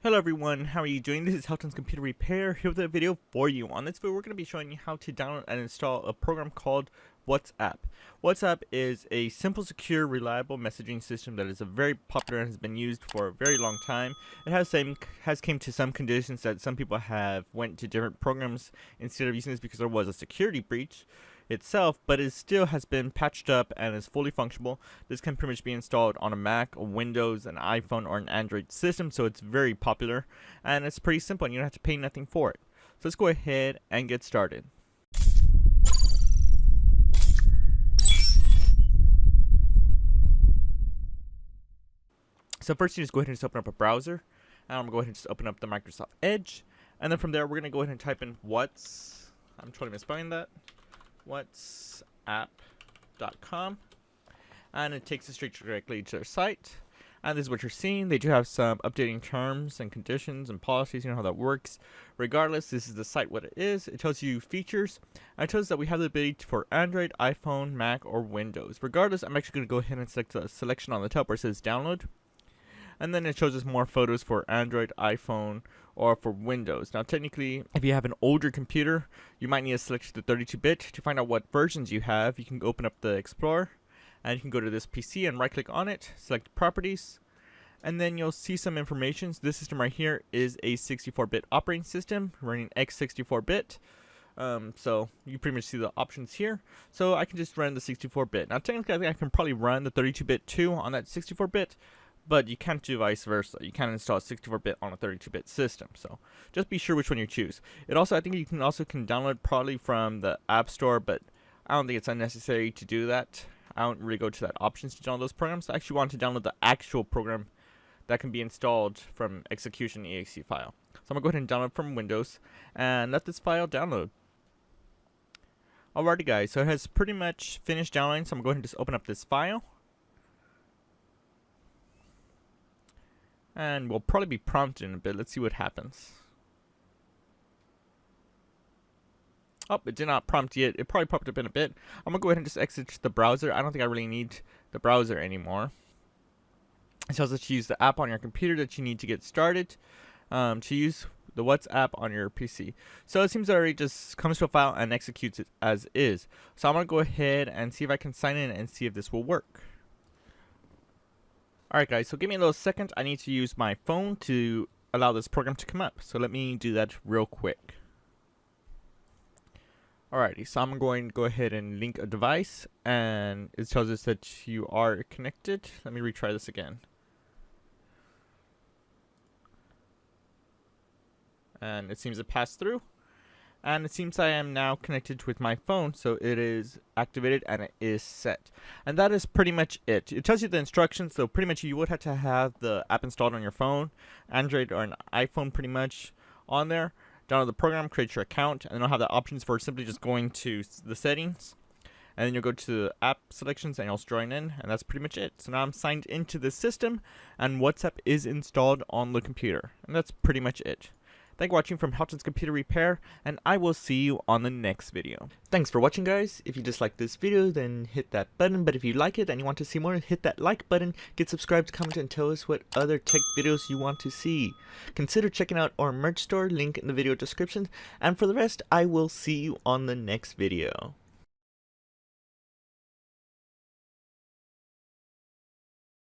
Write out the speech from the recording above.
Hello everyone, how are you doing? This is Helton's Computer Repair here with a video for you. On this video we're going to be showing you how to download and install a program called WhatsApp. WhatsApp is a simple, secure, reliable messaging system that is very popular and has been used for a very long time. It has came to some conditions that some people have went to different programs instead of using this because there was a security breach itself, but it still has been patched up and is fully functional. This can pretty much be installed on a Mac, a Windows, an iPhone, or an Android system, so it's very popular and it's pretty simple and you don't have to pay nothing for it. So let's go ahead and get started. So first you just go ahead and just open up a browser, and I'm going to go ahead and just open up the Microsoft Edge, and then from there we're going to go ahead and type in I'm totally misspelling that, whatsapp.com, and it takes us straight directly to their site. And this is what you're seeing. They do have some updating terms and conditions and policies, you know how that works. Regardless, this is the site what it is. It tells you features, and it tells us that we have the ability for Android, iPhone, Mac, or Windows. Regardless, I'm actually going to go ahead and select the selection on the top where it says download. And then it shows us more photos for Android, iPhone, or for Windows. Now technically, if you have an older computer, you might need to select the 32-bit. To find out what versions you have, you can open up the Explorer, and you can go to this PC and right click on it, select properties, and then you'll see some information. So this system right here is a 64-bit operating system running x64-bit. So you pretty much see the options here. So I can just run the 64-bit. Now technically I think I can probably run the 32-bit too on that 64-bit, but you can't do vice versa. You can't install a 64-bit on a 32-bit system. So just be sure which one you choose. It also, I think you can download probably from the App Store, but I don't think it's unnecessary to do that. I don't really go to that options to download those programs. I actually want to download the actual program that can be installed from execution exe file. So I'm going to go ahead and download from Windows and let this file download. Alrighty guys, so it has pretty much finished downloading, so I'm going to go ahead and just open up this file. And we'll probably be prompted in a bit. Let's see what happens. Oh, it did not prompt yet. It probably popped up in a bit. I'm going to go ahead and just exit the browser. I don't think I really need the browser anymore. It tells us to use the app on your computer that you need to get started to use the WhatsApp on your PC. So it seems that it already just comes to a file and executes it as is. So I'm going to go ahead and see if I can sign in and see if this will work. Alright guys, so give me a little second. I need to use my phone to allow this program to come up. So let me do that real quick. Alrighty, so I'm going to go ahead and link a device, and it tells us that you are connected. Let me retry this again. And it seems to pass through. And it seems I am now connected with my phone, so it is activated and it is set. And that is pretty much it. It tells you the instructions, so pretty much you would have to have the app installed on your phone, Android or an iPhone pretty much on there. Download the program, create your account, and then you'll have the options for simply just going to the settings. And then you'll go to the app selections and you'll join in, and that's pretty much it. So now I'm signed into the system and WhatsApp is installed on the computer. And that's pretty much it. Thank you for watching from Helton's Computer Repair, and I will see you on the next video. Thanks for watching guys. If you disliked this video, then hit that button, but if you like it and you want to see more, hit that like button, get subscribed, comment, and tell us what other tech videos you want to see. Consider checking out our merch store, link in the video description, and for the rest, I will see you on the next video.